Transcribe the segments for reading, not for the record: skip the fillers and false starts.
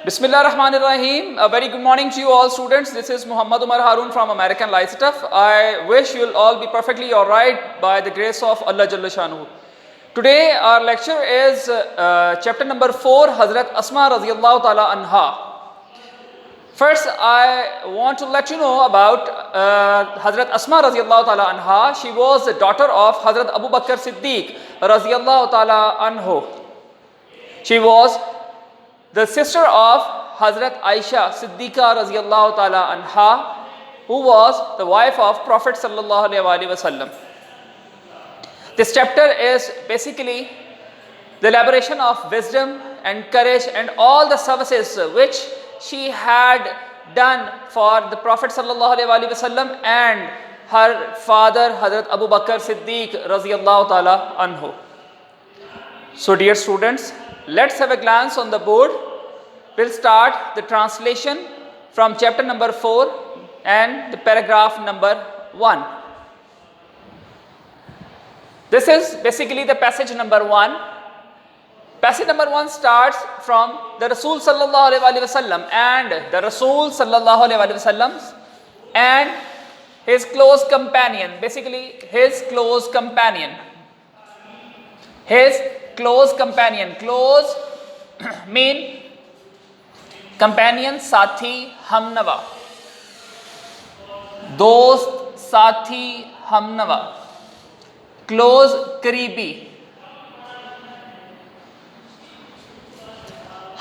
Bismillahirrahmanirrahim. A very good morning to you all students. This is Muhammad Umar Harun from American Lycetuf. I wish you'll all be perfectly alright by the grace of Allah Jalla Shanuhu. Today our lecture is chapter number 4, Hazrat Asma Radiyallahu Ta'ala Anha. First I want to let you know about Hazrat Asma Radiyallahu Ta'ala Anha. She was the daughter of Hazrat Abu Bakr Siddiq Radiyallahu Ta'ala Anhu. She was the sister of Hazrat Aisha Siddiqa Radiyallahu Ta'ala Anha, who was the wife of Prophet Sallallahu Alaihi Wasallam. This chapter is basically the elaboration of wisdom and courage and all the services which she had done for the Prophet Sallallahu Alaihi Wasallam and her father Hazrat Abu Bakr Siddiq Radiyallahu Ta'ala Anhu. So dear students, let's have a glance on the board. We'll start the translation from chapter number 4 and the paragraph number 1. This is basically the passage number 1. Passage number 1 starts from the Rasul Sallallahu Alaihi Wasallam and the Rasul Sallallahu Alaihi Wasallam and his close companion. Basically his close companion. His close companion. Close mean companion साथी हमनवा, दोस्त साथी हमनवा, close करीबी।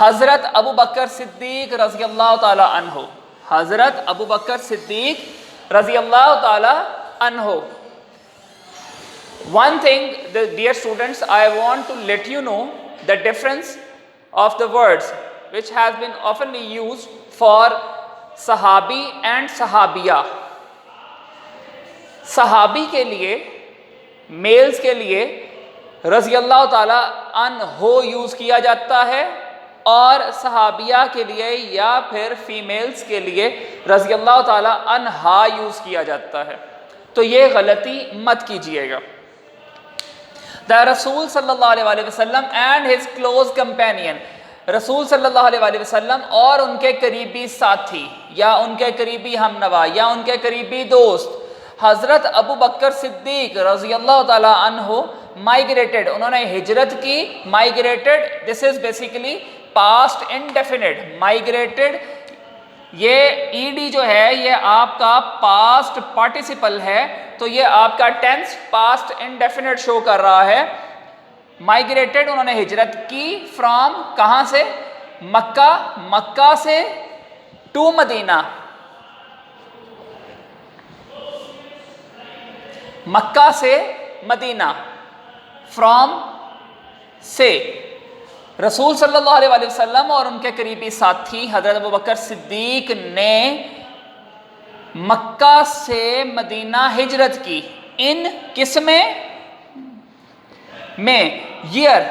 हजरत अबू बकर सिद्दीक रज़ियल्लाहु ताला अन्हु, हजरत अबू बकर सिद्दीक रज़ियल्लाहु ताला अन्हु। One thing, the dear students, I want to let you know the difference of the words which has been oftenly used for sahabi and sahabiya. Sahabi के लिए, मेल्स के लिए रज़ियल्लाहु ताला अन्हो यूज़ किया जाता है और सहाबिया के लिए या फिर फीमेल्स के लिए रज़ियल्लाहु ताला अन्हा यूज़ किया जाता है। तो ये गलती मत कीजिएगा। The Rasul Sallallahu Alaihi Wasallam and his close companion, रसूल सल्लल्लाहु अलैहि वसल्लम और उनके करीबी साथी या उनके करीबी हमनवा या उनके करीबी दोस्त हज़रत अबू बकर सिद्दीक रज़ियल्लाहु ताला अन्हु माइग्रेटेड, उन्होंने हिजरत की। Migrated, this is basically past indefinite. Migrated, ये ईडी जो है ये आपका पास्ट पार्टिसिपल है, तो ये आपका टेंस पास्ट इंडेफिनिट शो कर रहा है। माइग्रेटेड, उन्होंने हिजरत की फ्रॉम कहाँ से? मक्का, मक्का से टू मदीना, मक्का से मदीना, फ्रॉम से। रसूल सल्लल्लाहु अलैहि वसल्लम और उनके करीबी साथी हज़रत अबू बकर सिद्दीक ने मक्का से मदीना हिजरत की। इन किस्में में ईयर,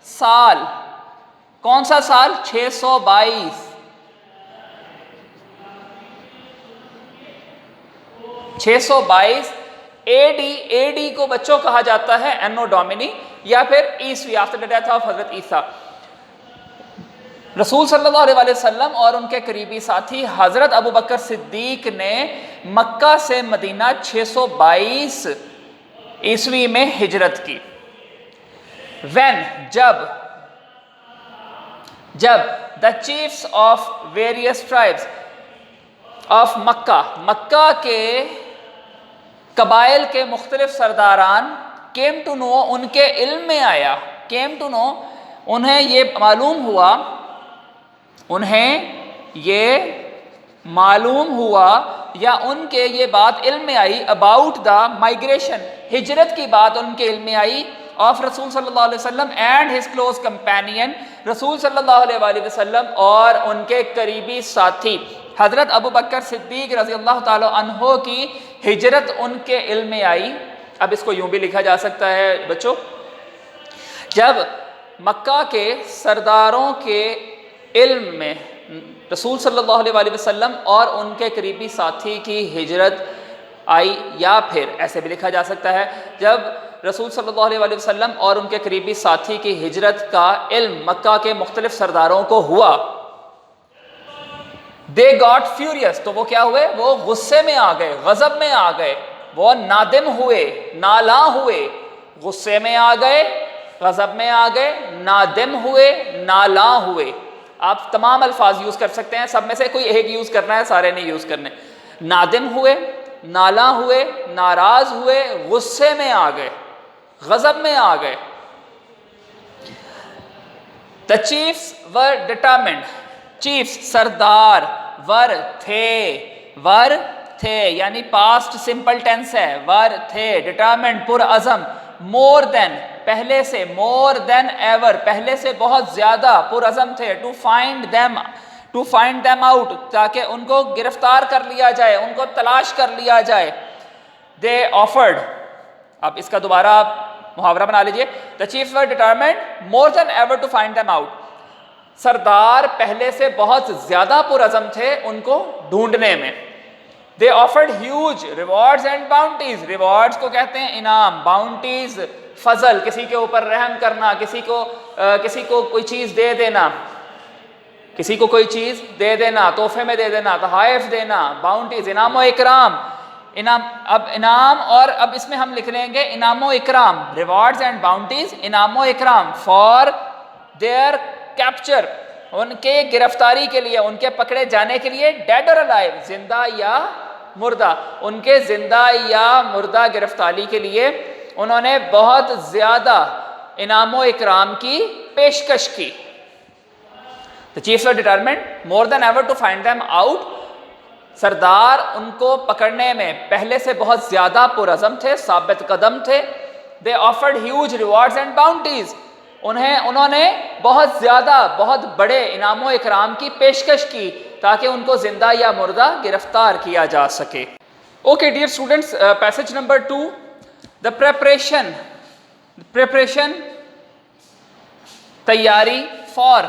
साल, कौन सा साल? 622। 622 एडी। एडी को बच्चों कहा जाता है एनो डोमिनी या फिर ईसवी, आफ्टर द डेथ ऑफ हजरत ईसा। रसूल सल्लल्लाहु अलैहि वसल्लम और उनके करीबी साथी हजरत अबू बकर सिद्दीक ने मक्का से मदीना 622 ईसवी में हिजरत की। When, जब the chiefs of various tribes of मक्का, मक्का के कबाइल के मुख्तलिफ सरदारान came to know, उनके इल्म में आया, came to know, उन्हें ये मालूम हुआ या उनके ये बात इल्म में आई अबाउट द माइग्रेशन, हिजरत की बात उनके इल्म में आई of रसूल सल्लल्लाहु अलैहि वसल्लम and his close companion, रसूल सल्लल्लाहु अलैहि वसल्लम और उनके करीबी साथी हज़रत अबू बकर सिद्दीक रज़ियल्लाहु ताला अन्हो की हिजरत उनके इल्म में आई। अब इसको यूं भी लिखा जा सकता है बच्चों, जब मक्का के सरदारों के इल्म में रसूल सल्लल्लाहु अलैहि वसल्लम और उनके करीबी साथी की हिजरत आई, या फिर ऐसे भी लिखा जा सकता है जब रसूल सल्लल्लाहु अलैहि वसल्लम और उनके करीबी साथी की हिजरत का इल्म मक्का के मुख्तलिफ सरदारों को हुआ, दे गॉट फ्यूरियस, तो वो क्या हुए, वो गुस्से में आ गए, गजब में आ गए, वो नादिम हुए, नाला हुए, गुस्से में आ गए, गजब में आ गए, नादिम हुए, नाला हुए। आप तमाम अल्फाज यूज कर सकते हैं, सब में से कोई एक यूज करना है, सारे नहीं यूज करने। नादिम हुए, नाला हुए, नाराज हुए, गुस्से में आ गए, गजब में आ गए। The chiefs were determined, chiefs सरदार, वर थे यानी पास्ट सिंपल टेंस है, वर थे, डिटरमिन्ड पुरअज़म, मोर देन पहले से, मोर देन एवर पहले से बहुत ज्यादा, पुरअज़म थे, टू फाइंड देम आउट ताकि उनको गिरफ्तार कर लिया जाए, उनको तलाश कर लिया जाए। दे ऑफर्ड, अब इसका दोबारा आप मुहावरा बना लीजिए, the chiefs were determined more than ever to find them out, सरदार पहले से बहुत ज्यादा पुरअज़म थे उनको ढूंढने में। They offered huge rewards and bounties, rewards को कहते हैं इनाम, बाउंटीज फजल, किसी के ऊपर रहम करना, किसी को कोई चीज दे देना, किसी को कोई चीज दे देना, तोहफे में दे देना, तोहफ़ देना, बाउंटीज, इनाम व इकराम, इनाम, अब इनाम और अब इसमें हम लिख लेंगे इनाम व इकराम, रिवॉर्ड्स एंड बाउंटीज, इनाम व इकराम, फॉर देयर कैप्चर, उनके गिरफ्तारी के लिए, उनके पकड़े जाने के लिए, डेड और अलाइव, जिंदा या मुर्दा, उनके जिंदा या मुर्दा गिरफ्तारी के लिए उन्होंने बहुत ज्यादा इनाम व इकराम की पेशकश की। The chiefs were determined more than ever to find them out, सरदार उनको पकड़ने में पहले से बहुत ज्यादा पुरअज़म थे, साबित कदम थे। दे offered huge rewards and bounties, उन्होंने बहुत ज्यादा, बहुत बड़े इनाम व इकराम की पेशकश की ताकि उनको जिंदा या मुर्दा गिरफ्तार किया जा सके। Okay dear students, passage number 2, the preparation तैयारी, फॉर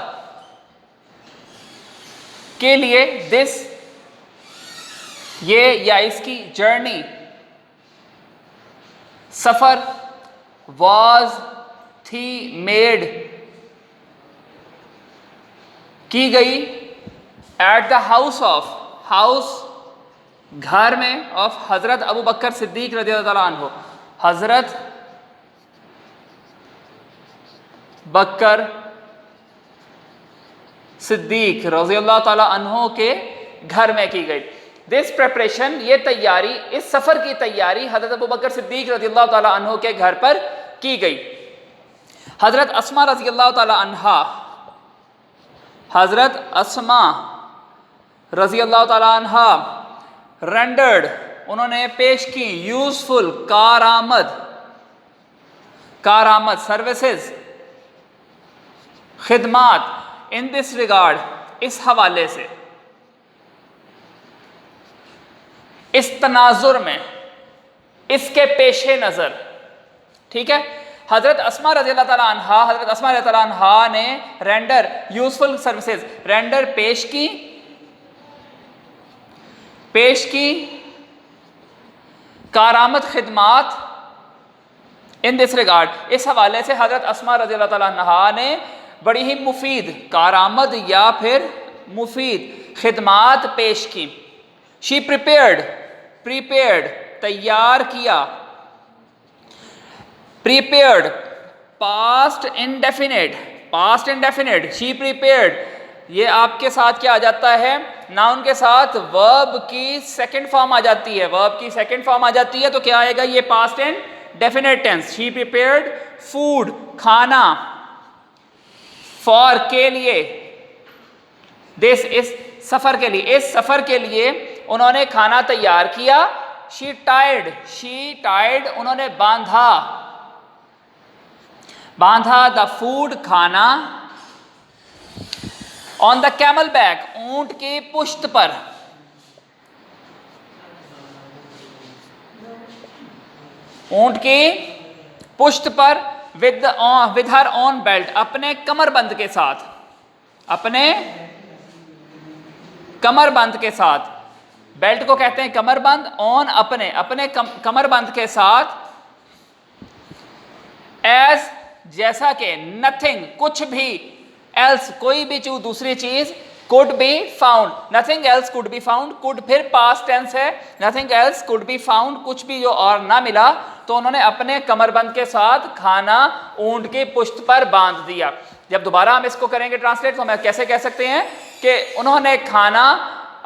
के लिए, दिस ये या इसकी, जर्नी सफर, वॉज थी, मेड की गई, एट द हाउस घर में, ऑफ हजरत अबू बकर सिद्दीक रज़ियल्लाहु ताला अन्हु, हजरत बकर सिद्दीक रज़ियल्लाहु ताला अन्हु के घर में की गई। दिस प्रेपरेशन, ये तैयारी, इस सफर की तैयारी हजरत अबू बकर सिद्दीक रज़ियल्लाहु ताला अन्हु के घर पर की गई। हजरत अस्मा रज़ियल्लाहु ताला अन्हा, हजरत अस्मा रज़ियल्लाहु ताला अन्हा, रेंडर्ड उन्होंने पेश की, यूजफुल कारआमद सर्विसेज, खिदमात, इन दिस रिगार्ड इस हवाले से, इस तनाजुर में, इसके पेशे नजर, ठीक है। हजरत अस्मा रज़ियल्लाहु ताला अन्हा, हजरत अस्मा रज़ियल्लाहु ताला अन्हा ने रेंडर यूजफुल सर्विसेज, रेंडर पेश की कारआमद खिदमात, इन दिस रिगार्ड इस हवाले से हजरत अस्मा रज़ियल्लाहु ताला अन्हा ने बड़ी ही मुफीद, कारआमद या फिर मुफीद खिदमात पेश की। शी प्रिपेयर्ड तैयार किया, prepared past indefinite, she prepared, ये आपके साथ क्या आ जाता है, नाउन के साथ वर्ब की सेकंड फॉर्म आ जाती है, वर्ब की सेकंड फॉर्म आ जाती है तो क्या आएगा, ये past indefinite tense. She prepared food खाना, फॉर के लिए, दिस इस सफर के लिए, इस सफर के लिए उन्होंने खाना तैयार किया। शी टाइड उन्होंने बांधा द फूड खाना, ऑन द कैमल बैक ऊंट की पुश्त पर, ऊंट की पुश्त पर, विद हर ऑन बेल्ट अपने कमरबंद के साथ, अपने कमरबंद के साथ, बेल्ट को कहते हैं कमरबंद, ऑन अपने कमरबंद के साथ, एज जैसा कि, नथिंग कुछ भी, एल्स कोई भी दूसरी चीज, could be found, nothing else could be found, could फिर past tense है, nothing else could be found, कुछ भी जो और ना मिला तो उन्होंने अपने कमरबंद के साथ खाना ऊंट की पुश्त पर बांध दिया। जब दोबारा हम इसको करेंगे ट्रांसलेट तो हम कैसे कह सकते हैं कि उन्होंने खाना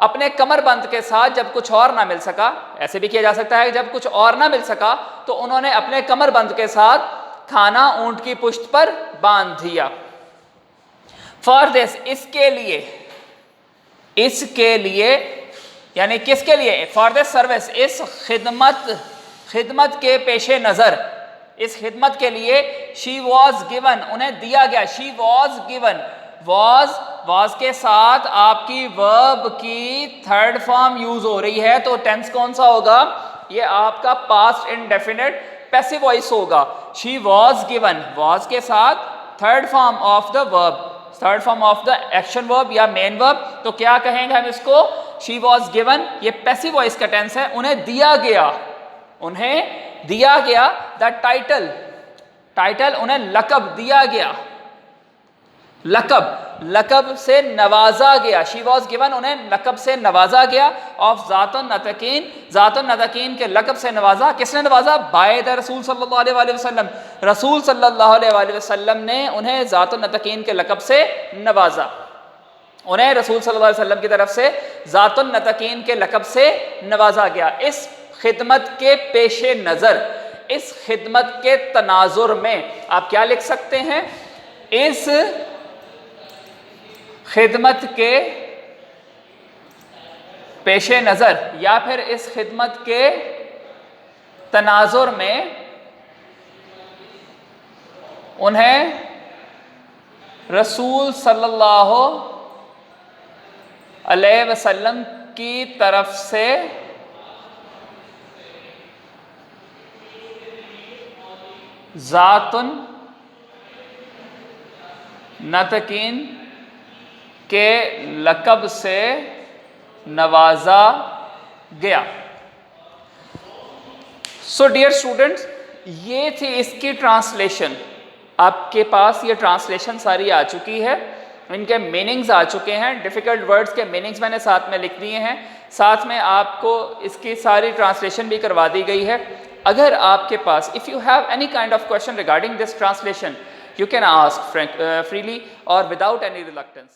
अपने कमरबंद के साथ जब कुछ और ना मिल सका, ऐसे भी किया जा सकता है जब कुछ और ना मिल सका तो उन्होंने अपने कमरबंद के साथ खाना ऊंट की पुश्त पर बांध दिया। फॉर दिस, इसके लिए यानी किसके लिए? फॉर दिस सर्विस, इस खिदमत के पेशे नज़र, इस खिदमत के लिए शी वॉज गिवन, उन्हें दिया गया। शी वॉज गिवन, वॉज के साथ आपकी वर्ब की थर्ड फॉर्म यूज हो रही है तो टेंस कौन सा होगा? ये आपका पास्ट इंडेफिनिट पैसिव वॉइस होगा। शी वॉज गिवन, वॉज के साथ third form of the verb, third form of the action verb या मेन वर्ब, तो क्या कहेंगे हम इसको? शी वॉज गिवन, ये पैसिव वॉइस का टेंस है। उन्हें दिया गया, उन्हें दिया गया द टाइटल, उन्हें लकब दिया गया, लकब से नवाजा गया। शी वॉज गिवन, उन्हें लकब से नवाजा गया। ऑफ ज़ातुन नतकीन के लकब से नवाजा। किसने नवाजा? बाय द रसूल सल्लल्लाहु अलैहि वसल्लम, रसूल सल्लल्लाहु अलैहि वसल्लम ने उन्हें ज़ातुन नतकीन के लकब से नवाजा। उन्हें रसूल सल्लल्लाहु अलैहि वसल्लम की तरफ से ज़ातुन नतकीन के लकब से नवाजा गया। इस खिदमत के पेशे नज़र, इस खिदमत के तनाजुर में आप क्या लिख सकते हैं? इस खिदमत के पेशे नज़र या फिर इस खिदमत के तनाजुर में उन्हें रसूल सल्लल्लाहु अलैहि वसल्लम की तरफ से ज़ातुन नतकीन के लकब से नवाजा गया। सो डियर स्टूडेंट्स, ये थी इसकी ट्रांसलेशन। आपके पास ये ट्रांसलेशन सारी आ चुकी है, इनके मीनिंग्स आ चुके हैं। डिफ़िकल्ट वर्ड्स के मीनिंग्स मैंने साथ में लिख दिए हैं, साथ में आपको इसकी सारी ट्रांसलेशन भी करवा दी गई है। अगर आपके पास if you have any kind of question regarding this translation, you can ask freely or without any reluctance.